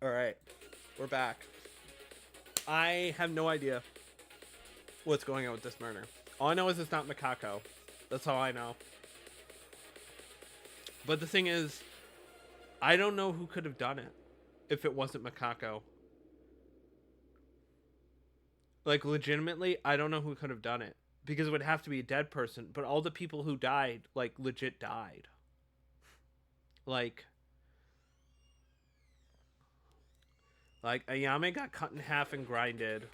All right, we're back. I have no idea what's going on with this murder. All I know is it's not Makako. That's all I know. But the thing is, I don't know who could have done it if it wasn't Makako. Like, legitimately, I don't know who could have done it. Because it would have to be a dead person, but all the people who died, like, legit died. Like Ayame got cut in half and grinded.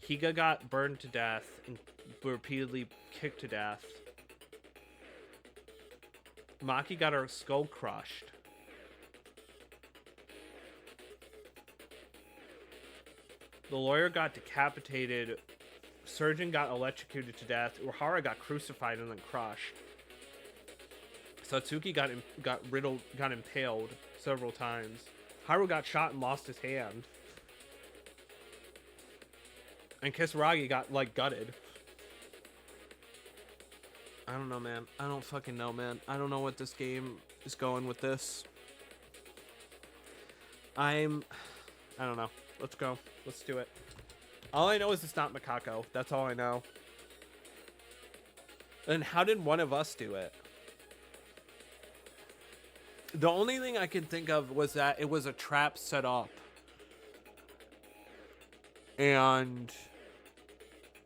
Higa got burned to death and repeatedly kicked to death. Maki got her skull crushed. The lawyer got decapitated. Surgeon got electrocuted to death. Urahara got crucified and then crushed. Satsuki got impaled several times. Haru got shot and lost his hand. And Kisaragi got, like, gutted. I don't know, man. I don't fucking know, man. I don't know what this game is going with this. I don't know. Let's go. Let's do it. All I know is it's not Makako. That's all I know. And how did one of us do it? The only thing I could think of was that it was a trap set up. And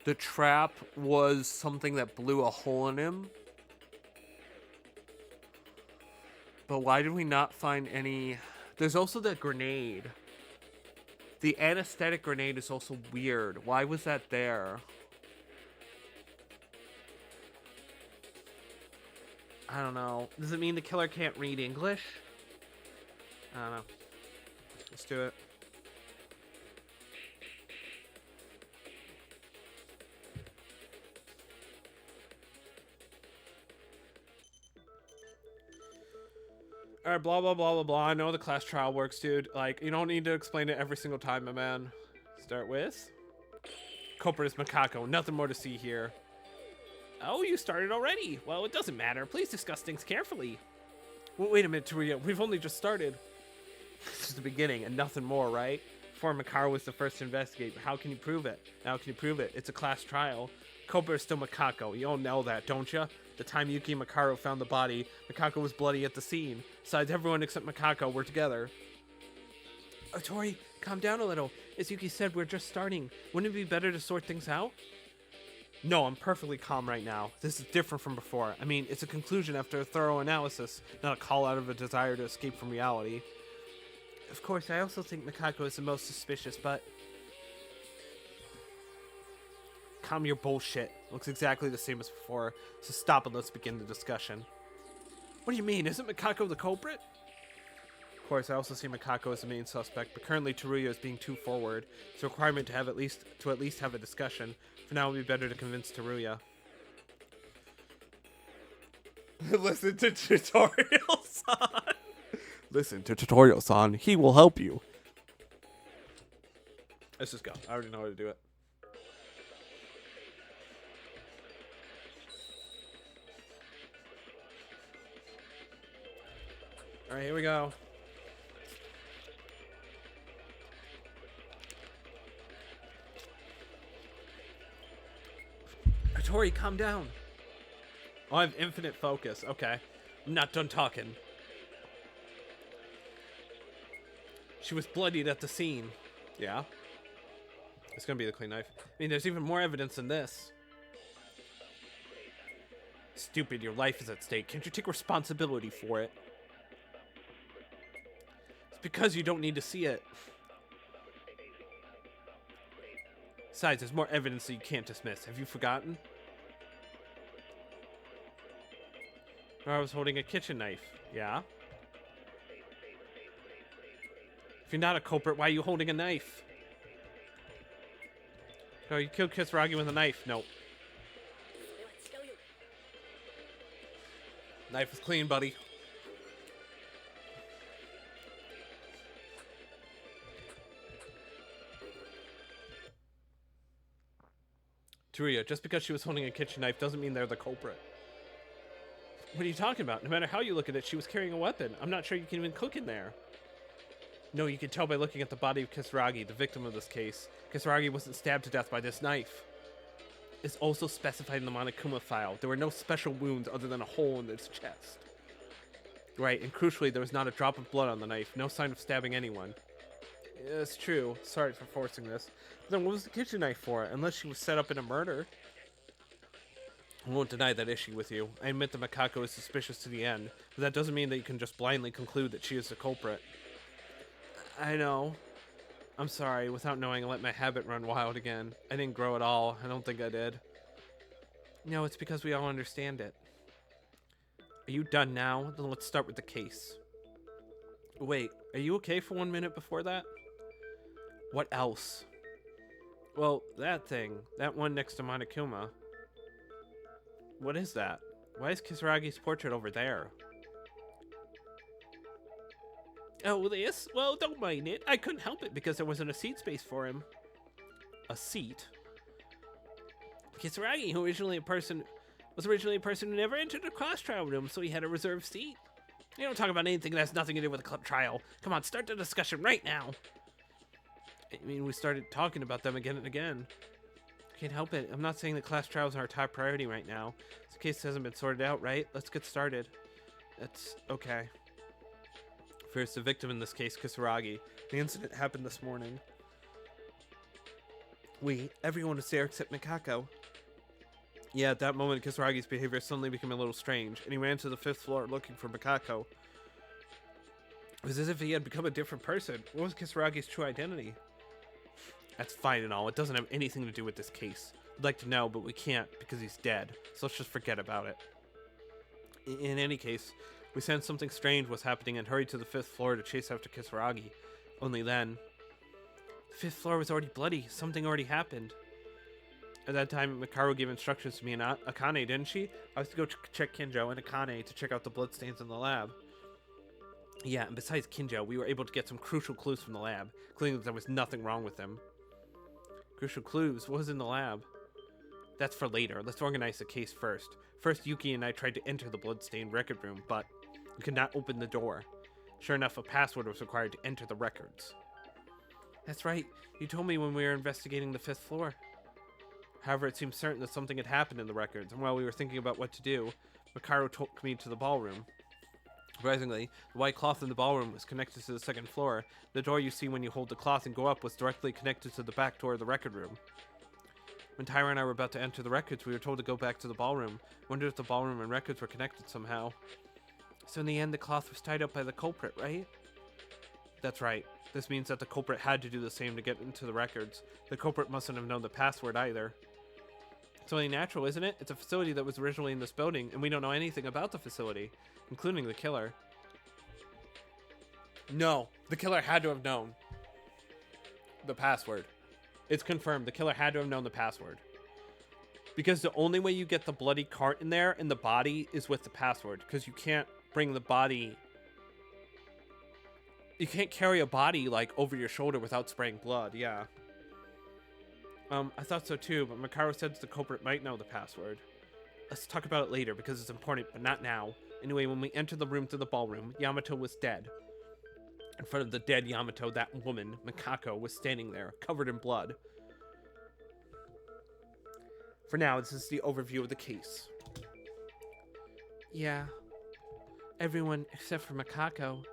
the trap was something that blew a hole in him. But why did we not find any... There's also the grenade. The anesthetic grenade is also weird. Why was that there? I don't know. Does it mean the killer can't read English? I don't know. Let's do it. Alright, blah, blah, blah, blah, blah. I know the class trial works, dude. Like, you don't need to explain it every single time, my man. Start with... Culprit is Makako. Nothing more to see here. Oh, you started already. Well, it doesn't matter. Please discuss things carefully. Well, wait a minute, Teruya. We've only just started. This is the beginning and nothing more, right? Before Makaru was the first to investigate. How can you prove it? How can you prove it? It's a class trial. Culprit is still Makako. You all know that, don't you? The time Yuki and Makaru found the body, Makako was bloody at the scene. Besides, everyone except Makako were together. Tori, calm down a little. As Yuki said, we're just starting. Wouldn't it be better to sort things out? No, I'm perfectly calm right now. This is different from before. I mean, it's a conclusion after a thorough analysis, not a call out of a desire to escape from reality. Of course, I also think Makako is the most suspicious, but... Calm your bullshit. Looks exactly the same as before, so stop and let's begin the discussion. What do you mean? Isn't Makako the culprit? Of course, I also see Makako as the main suspect, but currently Teruya is being too forward. It's a requirement to at least have a discussion. For now, it would be better to convince Teruya. Listen to Tutorial-san. Listen to Tutorial-san. He will help you. Let's just go. I already know how to do it. Alright, here we go. Tori, calm down. Oh, I have infinite focus. Okay. I'm not done talking. She was bloodied at the scene. Yeah? It's gonna be the clean knife. I mean, there's even more evidence than this. Stupid, your life is at stake. Can't you take responsibility for it? It's because you don't need to see it. Besides, there's more evidence that you can't dismiss. Have you forgotten? I was holding a kitchen knife. Yeah? If you're not a culprit, why are you holding a knife? No, you killed Kisaragi with a knife. No. Knife is clean, buddy. Teruya, just because she was holding a kitchen knife doesn't mean they're the culprit. What are you talking about? No matter how you look at it, she was carrying a weapon. I'm not sure you can even cook in there. No, you can tell by looking at the body of Kisaragi, the victim of this case. Kisaragi wasn't stabbed to death by this knife. It's also specified in the Monokuma file. There were no special wounds other than a hole in its chest. Right, and crucially, there was not a drop of blood on the knife. No sign of stabbing anyone. Yeah, it's true. Sorry for forcing this. But then what was the kitchen knife for? Unless she was set up in a murder. I won't deny that issue with you. I admit that Makako is suspicious to the end, but that doesn't mean that you can just blindly conclude that she is the culprit. I know. I'm sorry. Without knowing, I let my habit run wild again. I didn't grow at all. I don't think I did. No, it's because we all understand it. Are you done now? Then let's start with the case. Wait, are you okay for 1 minute before that? What else? Well, that thing. That one next to Monokuma. What is that? Why is Kisaragi's portrait over there? Oh, this? Well, don't mind it. I couldn't help it because there wasn't a seat space for him. A seat? Kisaragi, who was originally a person who never entered a cross trial room, so he had a reserved seat. You don't talk about anything that has nothing to do with the club trial. Come on, start the discussion right now. I mean, we started talking about them again and again. Can't help it. I'm not saying that class trials are our top priority right now. This case hasn't been sorted out, right? Let's get started. That's okay. First, the victim in this case, Kisaragi. The incident happened this morning. Everyone was there except Mikako. Yeah, at that moment, Kisaragi's behavior suddenly became a little strange, and he ran to the 5th floor looking for Mikako. It was as if he had become a different person. What was Kisaragi's true identity? That's fine and all. It doesn't have anything to do with this case. I'd like to know, but we can't because he's dead. So let's just forget about it. In any case, we sensed something strange was happening and hurried to the 5th floor to chase after Kisaragi. Only then... The 5th floor was already bloody. Something already happened. At that time, Mikaro gave instructions to me and Akane, didn't she? I was to go check Kinjo and Akane to check out the bloodstains in the lab. Yeah, and besides Kinjo, we were able to get some crucial clues from the lab, including that there was nothing wrong with them. Crucial clues? What was in the lab? That's for later. Let's organize the case first. First, Yuki and I tried to enter the bloodstained record room, but we could not open the door. Sure enough, a password was required to enter the records. That's right. You told me when we were investigating the 5th floor. However, it seemed certain that something had happened in the records, and while we were thinking about what to do, Mikaro took me to the ballroom. Surprisingly, the white cloth in the ballroom was connected to the 2nd floor. The door you see when you hold the cloth and go up was directly connected to the back door of the record room. When Tyra and I were about to enter the records, we were told to go back to the ballroom. Wondered if the ballroom and records were connected somehow. So in the end, the cloth was tied up by the culprit, right? That's right. This means that the culprit had to do the same to get into the records. The culprit mustn't have known the password either. It's only natural, isn't it? It's a facility that was originally in this building, and we don't know anything about the facility, including the killer. No, the killer had to have known the password. It's confirmed. The killer had to have known the password. Because the only way you get the bloody cart in there and the body is with the password, because you can't bring the body... You can't carry a body, like, over your shoulder without spraying blood, yeah. I thought so too, but Mikaro said the culprit might know the password. Let's talk about it later, because it's important, but not now. Anyway, when we entered the room to the ballroom, Yamato was dead. In front of the dead Yamato, that woman, Mikako, was standing there, covered in blood. For now, this is the overview of the case. Yeah. Everyone except for Mikako.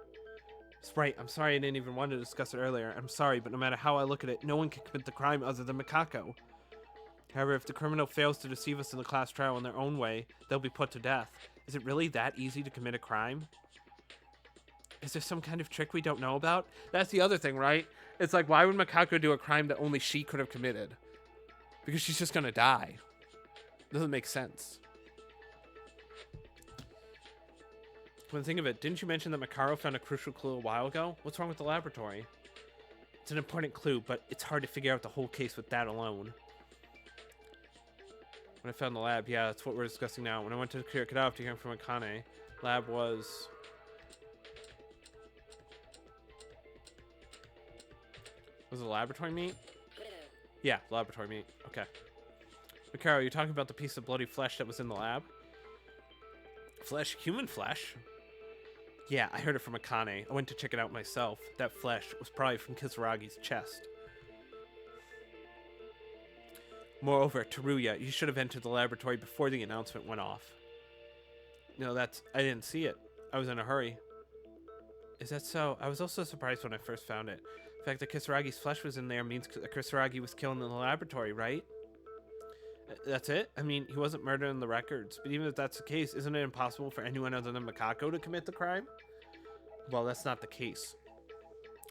Right, I'm sorry I didn't even want to discuss it earlier. I'm sorry, but no matter how I look at it, no one can commit the crime other than Mikako. However, if the criminal fails to deceive us in the class trial in their own way, they'll be put to death. Is it really that easy to commit a crime? Is there some kind of trick we don't know about? That's the other thing, right? It's like, why would Mikako do a crime that only she could have committed? Because she's just gonna die. Doesn't make sense. When think of it, didn't you mention that Mikaro found a crucial clue a while ago? What's wrong with the laboratory? It's an important clue, but it's hard to figure out the whole case with that alone. When I found the lab, yeah, that's what we're discussing now. When I went to clear it out to hear from Akane, lab was... Was it laboratory meat? Yeah, laboratory meat. Okay. Mikaro, you're talking about the piece of bloody flesh that was in the lab? Flesh? Human flesh? Yeah, I heard it from Akane. I went to check it out myself. That flesh was probably from Kisaragi's chest. Moreover, Teruya, you should have entered the laboratory before the announcement went off. No, I didn't see it. I was in a hurry. Is that so? I was also surprised when I first found it. The fact that Kisaragi's flesh was in there means Kisaragi was killed in the laboratory, right? That's it? I mean, he wasn't murdered in the records, but even if that's the case, isn't it impossible for anyone other than Makako to commit the crime? Well, that's not the case.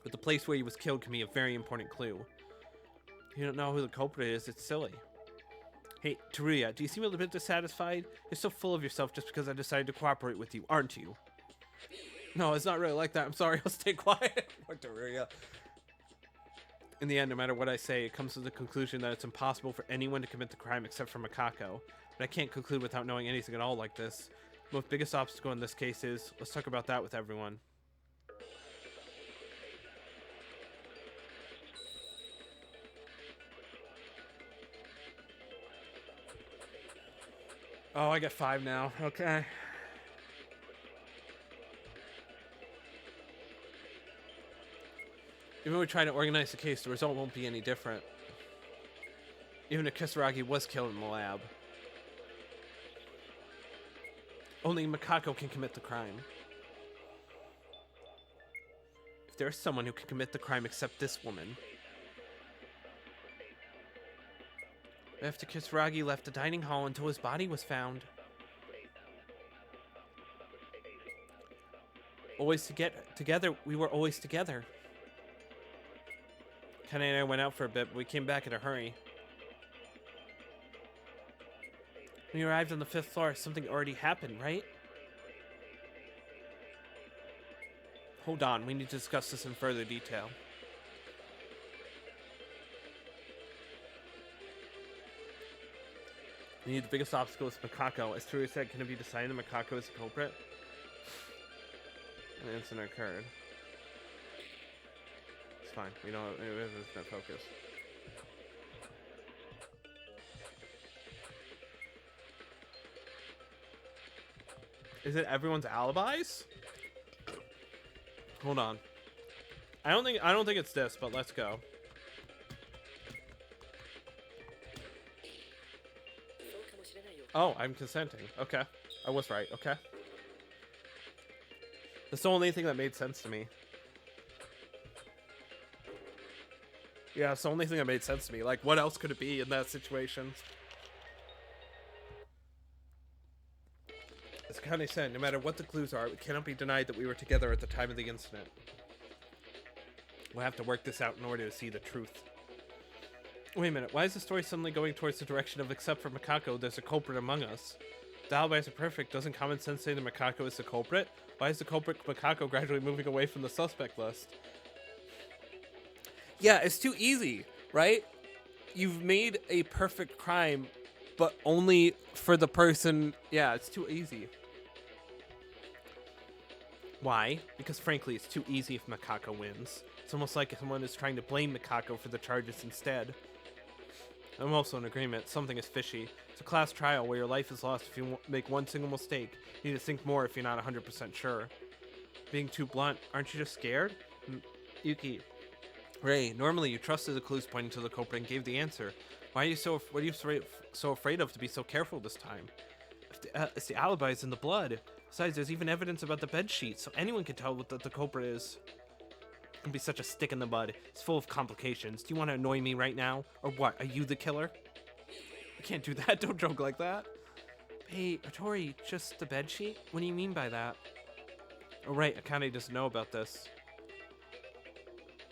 But the place where he was killed can be a very important clue. You don't know who the culprit is, it's silly. Hey, Teruya, do you seem a little bit dissatisfied? You're so full of yourself just because I decided to cooperate with you, aren't you? No, it's not really like that. I'm sorry, I'll stay quiet. Poor Teruya. In the end, no matter what I say, it comes to the conclusion that it's impossible for anyone to commit the crime except for Makako. But I can't conclude without knowing anything at all like this. The most biggest obstacle in this case is, let's talk about that with everyone. Oh, I get 5 now. Okay. Even when we try to organize the case, the result won't be any different. Even if Kisaragi was killed in the lab. Only Makako can commit the crime. If there is someone who can commit the crime except this woman. After Kisaragi left the dining hall until his body was found. Always together, we were always together. Kane and I went out for a bit, but we came back in a hurry. When you arrived on the 5th floor, something already happened, right? Hold on, we need to discuss this in further detail. We need the biggest obstacle is Makako. As Teruya said, can it be decided that Makako is the culprit? An incident occurred. It's fine. We don't. There's no focus. Is it everyone's alibis? Hold on. I don't think it's this, but let's go. Oh, I'm consenting. Okay. I was right. Okay. That's the only thing that made sense to me. Yeah, it's the only thing that made sense to me. Like, what else could it be in that situation? As Kane said, no matter what the clues are, it cannot be denied that we were together at the time of the incident. We'll have to work this out in order to see the truth. Wait a minute, why is the story suddenly going towards the direction of except for Makako, there's a culprit among us? If the alibis are perfect, doesn't common sense say that Makako is the culprit? Why is the culprit Makako gradually moving away from the suspect list? Yeah, it's too easy, right? You've made a perfect crime, but only for the person... Yeah, it's too easy. Why? Because frankly, it's too easy if Makako wins. It's almost like someone is trying to blame Makako for the charges instead. I'm also in agreement. Something is fishy. It's a class trial where your life is lost if you make one single mistake. You need to think more if you're not 100% sure. Being too blunt, aren't you just scared? Yuki. Ray, normally you trusted the clues pointing to the culprit and gave the answer. Why are you so afraid of to be so careful this time? It's the alibis in the blood. Besides, there's even evidence about the bed sheet, so anyone can tell what the culprit is. It can be such a stick in the mud. It's full of complications. Do you want to annoy me right now? Or what? Are you the killer? I can't do that. Don't joke like that. Hey, Tori, just the bed sheet? What do you mean by that? Oh, right. Akane doesn't know about this.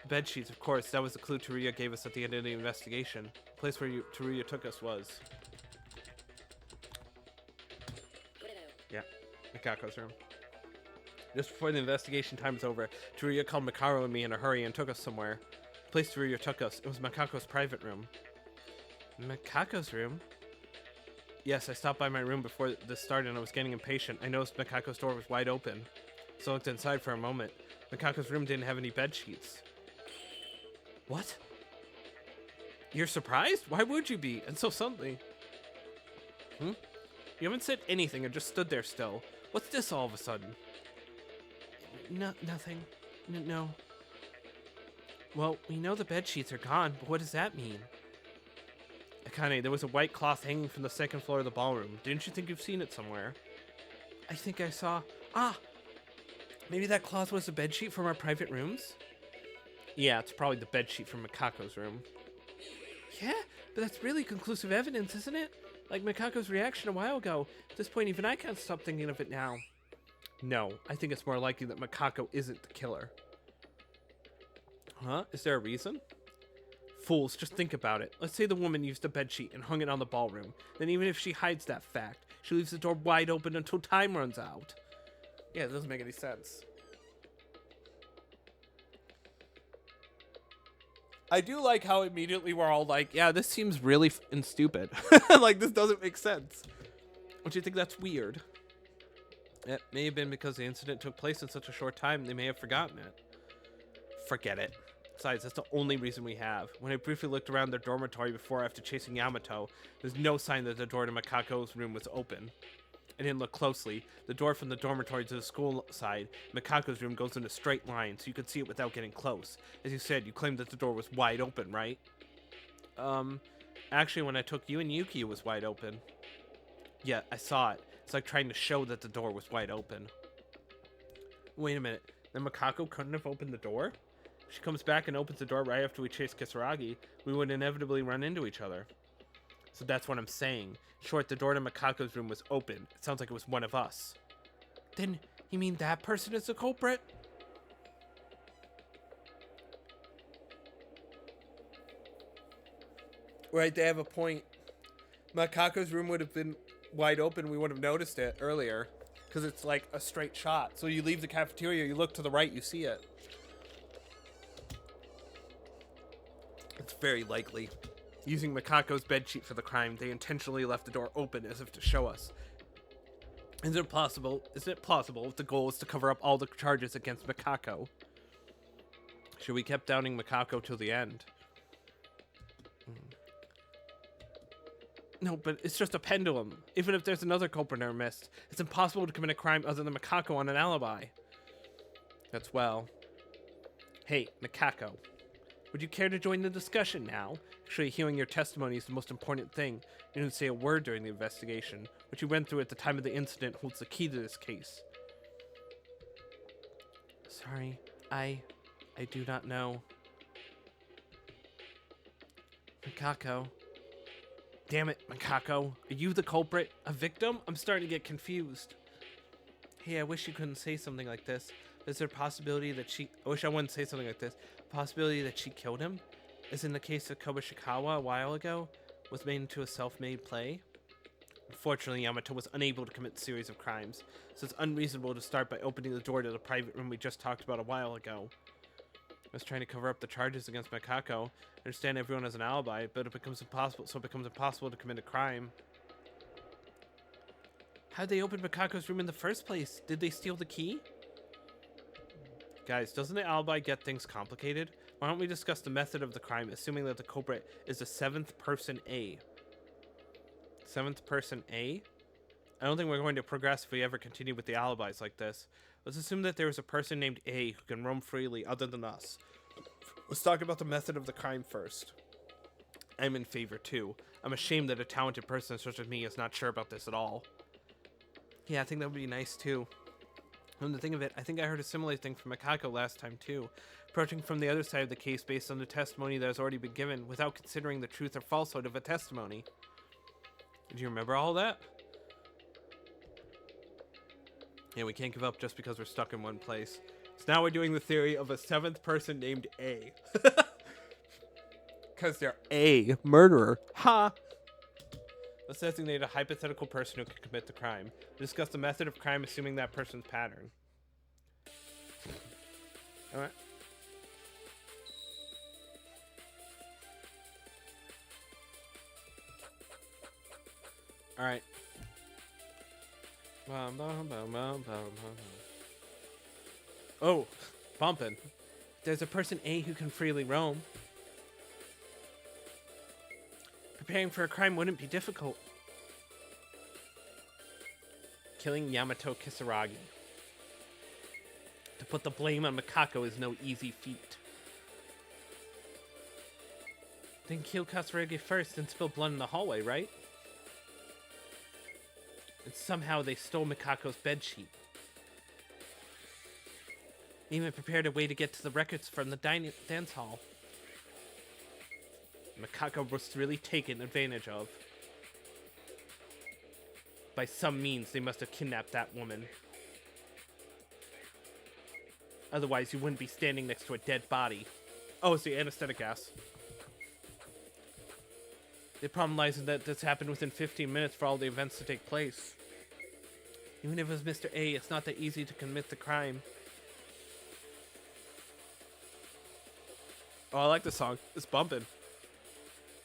Bed sheets, of course. That was the clue Teruya gave us at the end of the investigation. The place where Teruya took us was. Yeah, Mikako's room. Just before the investigation time was over, Teruya called Mikaro and me in a hurry and took us somewhere. The place Teruya took us, it was Mikako's private room. Mikako's room? Yes, I stopped by my room before this started and I was getting impatient. I noticed Mikako's door was wide open, so I looked inside for a moment. Mikako's room didn't have any bed sheets. What? You're surprised? Why would you be? And so suddenly. You haven't said anything and just stood there still. What's this all of a sudden? No, nothing. No. Well, we know the bed sheets are gone, but what does that mean? Akane, there was a white cloth hanging from the second floor of the ballroom. Didn't you think you've seen it somewhere? I think I saw... Ah! Maybe that cloth was a bedsheet from our private rooms? Yeah, it's probably the bedsheet from Mikako's room. Yeah, but that's really conclusive evidence, isn't it? Like Mikako's reaction a while ago. At this point, even I can't stop thinking of it now. No, I think it's more likely that Mikako isn't the killer. Huh? Is there a reason? Fools, just think about it. Let's say the woman used a bedsheet and hung it on the ballroom. Then even if she hides that fact, she leaves the door wide open until time runs out. Yeah, it doesn't make any sense. I do like how immediately we're all like, yeah, this seems really stupid. Like, this doesn't make sense. Don't you think that's weird? It may have been because the incident took place in such a short time, they may have forgotten it. Forget it. Besides, that's the only reason we have. When I briefly looked around their dormitory before after chasing Yamato, there's no sign that the door to Mikako's room was open. I didn't look closely. The door from the dormitory to the school side, Mikako's room, goes in a straight line, so you could see it without getting close. As you said, you claimed that the door was wide open, right? Actually, when I took you and Yuki, it was wide open. Yeah, I saw it. It's like trying to show that the door was wide open. Wait a minute. Then Mikako couldn't have opened the door? She comes back and opens the door right after we chase Kisaragi. We would inevitably run into each other. So that's what I'm saying. In short, the door to Mikako's room was open. It sounds like it was one of us. Then, you mean that person is the culprit? Right, they have a point. Mikako's room would have been wide open. We would have noticed it earlier. Because it's like a straight shot. So you leave the cafeteria, you look to the right, you see it. It's very likely. Using Mikako's bedsheet for the crime, they intentionally left the door open as if to show us. Is it plausible if the goal is to cover up all the charges against Mikako? Should we keep doubting Mikako till the end? No, but it's just a pendulum. Even if there's another culprit in our midst, it's impossible to commit a crime other than Mikako on an alibi. That's well. Hey, Mikako. Would you care to join the discussion now? Actually, hearing your testimony is the most important thing. You didn't say a word during the investigation. What you went through at the time of the incident holds the key to this case. Sorry, I do not know. Mikako. Damn it, Mikako. Are you the culprit? A victim? I'm starting to get confused. Hey, I wish you couldn't say something like this. Is there a possibility that I wish I wouldn't say something like this. Possibility that she killed him? As in the case of Kobushikawa a while ago, was made into a self-made play? Unfortunately, Yamato was unable to commit a series of crimes, so it's unreasonable to start by opening the door to the private room we just talked about a while ago. I was trying to cover up the charges against Mikako. I understand everyone has an alibi, but it becomes impossible to commit a crime. How'd they open Mikako's room in the first place? Did they steal the key? Guys, doesn't the alibi get things complicated? Why don't we discuss the method of the crime, assuming that the culprit is the seventh person A? Seventh person A? I don't think we're going to progress if we ever continue with the alibis like this. Let's assume that there is a person named A who can roam freely other than us. Let's talk about the method of the crime first. I'm in favor too. I'm ashamed that a talented person such as me is not sure about this at all. Yeah, I think that would be nice too. Come to think of it, I think I heard a similar thing from Mikako last time too, approaching from the other side of the case based on the testimony that has already been given, without considering the truth or falsehood of a testimony. Do you remember all that? Yeah, we can't give up just because we're stuck in one place. So now we're doing the theory of a seventh person named A. Because they're a murderer. Ha! Let's designate a hypothetical person who could commit the crime. Discuss the method of crime assuming that person's pattern. Alright. Alright. Oh, bumping. There's a person A who can freely roam. Preparing for a crime wouldn't be difficult. Killing Yamato Kisaragi. To put the blame on Makako is no easy feat. Then kill Kasaragi first and spill blood in the hallway, right? And somehow they stole Mikako's bedsheet. Even prepared a way to get to the records from the dance hall. Makako was really taken advantage of. By some means, they must have kidnapped that woman. Otherwise, you wouldn't be standing next to a dead body. Oh, it's the anesthetic gas. The problem lies in that this happened within 15 minutes for all the events to take place. Even if it was Mr. A, it's not that easy to commit the crime. Oh, I like this song. It's bumping.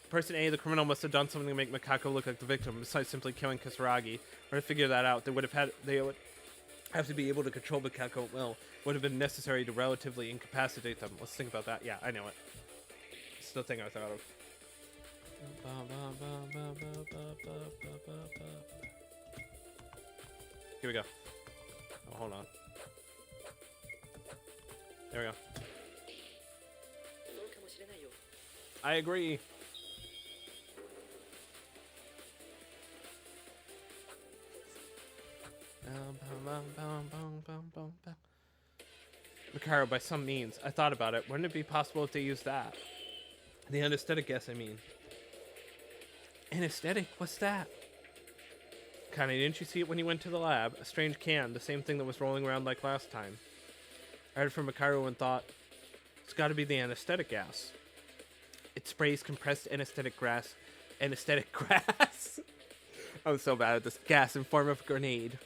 Person A, the criminal, must have done something to make Makako look like the victim, besides simply killing Kasaragi. Or to figure that out, they would have to be able to control Makako at will. Would have been necessary to relatively incapacitate them. Let's think about that. Yeah, I know it. It's the thing I thought of. Here we go. Oh, hold on. There we go. I agree. Mikaro, by some means. I thought about it. Wouldn't it be possible if they used that? The anesthetic gas, I mean. Anesthetic? What's that? Connie, didn't you see it when you went to the lab? A strange can, the same thing that was rolling around like last time. I heard from Mikaro and thought, it's gotta be the anesthetic gas. It sprays compressed anesthetic grass. Anesthetic grass? I'm so bad at this. Gas in form of a grenade.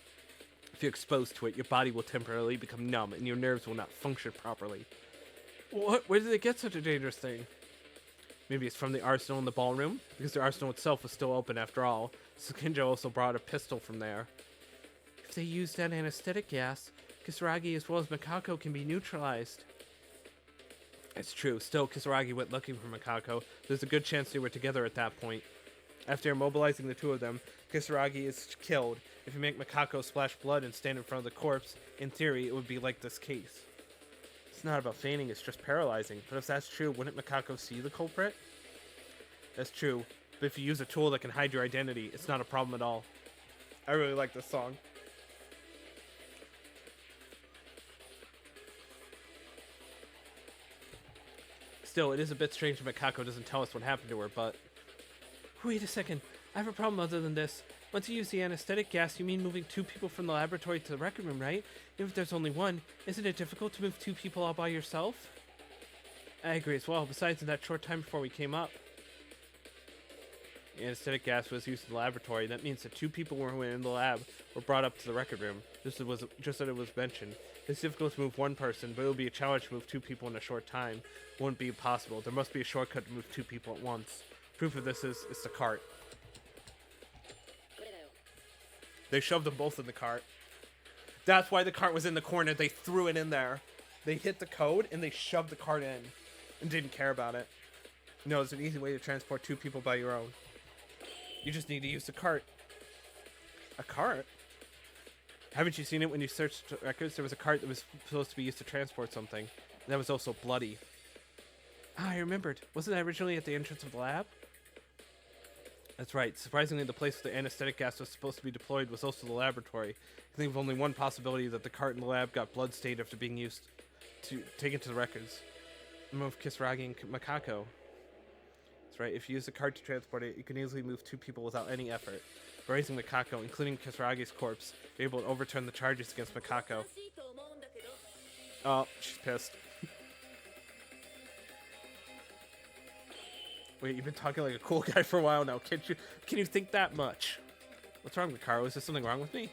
If you're exposed to it, your body will temporarily become numb and your nerves will not function properly. What? Where did they get such a dangerous thing? Maybe it's from the arsenal in the ballroom, because the arsenal itself was still open after all. Tsukinjo also brought a pistol from there. If they used that anesthetic gas, Kisaragi as well as Makako can be neutralized. It's true. Still, Kisaragi went looking for Makako. There's a good chance they were together at that point. After immobilizing the two of them, Kisaragi is killed. If you make Makako splash blood and stand in front of the corpse, in theory, it would be like this case. It's not about feigning, it's just paralyzing. But if that's true, wouldn't Makako see the culprit? That's true. But if you use a tool that can hide your identity, it's not a problem at all. I really like this song. Still, it is a bit strange that Makako doesn't tell us what happened to her, but... Wait a second. I have a problem other than this. Once you use the anesthetic gas, you mean moving two people from the laboratory to the record room, right? Even if there's only one, isn't it difficult to move two people all by yourself? I agree as well. Besides, in that short time before we came up, the anesthetic gas was used in the laboratory. That means that two people were in the lab were brought up to the record room. Just as it was mentioned. It's difficult to move one person, but it will be a challenge to move two people in a short time. It wouldn't be possible. There must be a shortcut to move two people at once. Proof of this is the cart. They shoved them both in the cart. That's why the cart was in the corner. They threw it in there. They hit the code and they shoved the cart in and didn't care about it. No, it's an easy way to transport two people by your own. You just need to use the cart. A cart? Haven't you seen it when you searched records? There was a cart that was supposed to be used to transport something. That was also bloody. Ah, I remembered. Wasn't that originally at the entrance of the lab? That's right. Surprisingly, the place where the anesthetic gas was supposed to be deployed was also the laboratory. I think of only one possibility that the cart in the lab got blood-stained after being used to take it to the records. Move Kisaragi and Makako. That's right. If you use the cart to transport it, you can easily move two people without any effort. By raising Makako, including Kisaragi's corpse, you're able to overturn the charges against Makako. Oh, she's pissed. Wait, you've been talking like a cool guy for a while now. Can you think that much? What's wrong, Mikaro? Is there something wrong with me?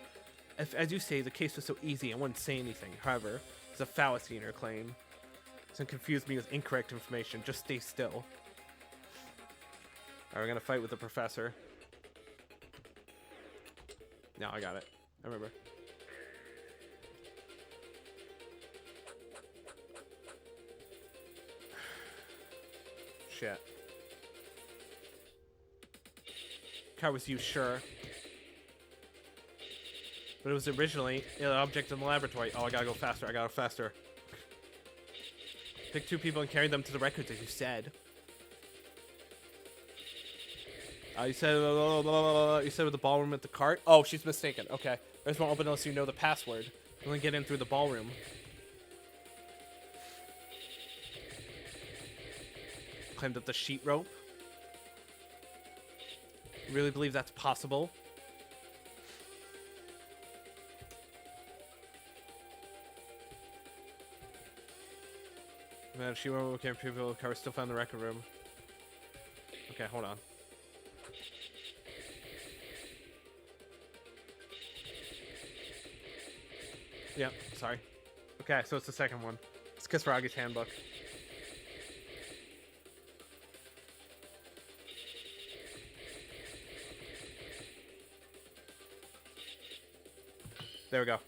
As you say, the case was so easy, I wouldn't say anything. However, there's a fallacy in your claim. Some confused me with incorrect information. Just stay still. Alright, we're gonna fight with the professor. No, I got it. I remember. Shit. Car was you, sure. But it was originally an object in the laboratory. Oh, I gotta go faster. I gotta go faster. Pick 2 people and carry them to the records, as you said. You said with the ballroom at the cart. Oh, she's mistaken. Okay. I just won't open unless you know the password. You only get in through the ballroom. Climbed up the sheet rope. You really believe that's possible? Man, she went with people car still found the record room. Okay, hold on. Yep, sorry. Okay, so it's the second one. It's Kisaragi's handbook. There we go.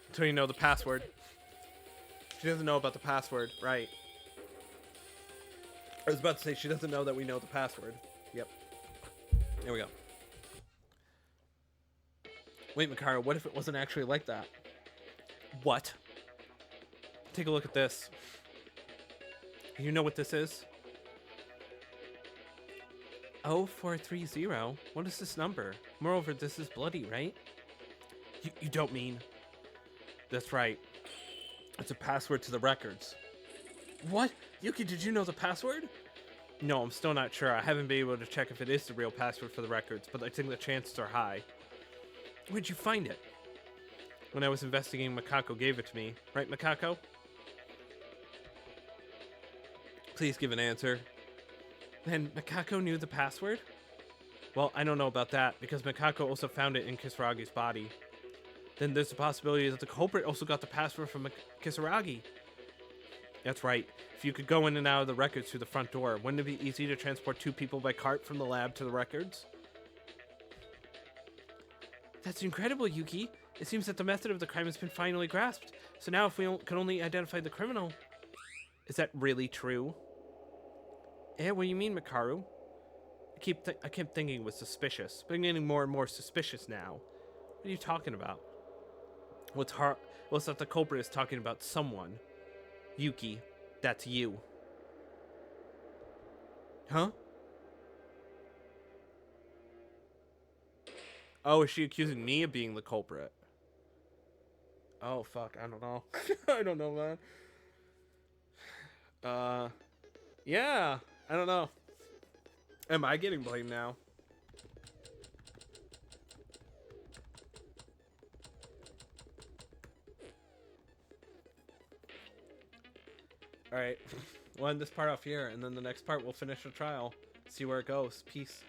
Until you know the password. She doesn't know about the password, right? I was about to say she doesn't know that we know the password. Yep. There we go. Wait, Mikara, what if it wasn't actually like that? What? Take a look at this. You know what this is? 0430. What is this number? Moreover, this is bloody, right? You don't mean... That's right. It's a password to the records. What? Yuki, did you know the password? No, I'm still not sure. I haven't been able to check if it is the real password for the records, but I think the chances are high. Where'd you find it? When I was investigating, Makako gave it to me. Right, Makako? Please give an answer. Then Makako knew the password? Well, I don't know about that, because Makako also found it in Kisaragi's body. Then there's the possibility that the culprit also got the password from Kisaragi. That's right. If you could go in and out of the records through the front door, wouldn't it be easy to transport 2 people by cart from the lab to the records? That's incredible, Yuki. It seems that the method of the crime has been finally grasped. So now if we can only identify the criminal... Is that really true? Eh, what do you mean, Mikaru? I kept thinking it was suspicious, but I'm getting more and more suspicious now. What are you talking about? What's that the culprit is talking about someone? Yuki, that's you. Huh? Oh, is she accusing me of being the culprit? Oh, fuck, I don't know. I don't know, man. Yeah, I don't know. Am I getting blamed now? Alright, we'll end this part off here, and then the next part we'll finish the trial. See where it goes. Peace.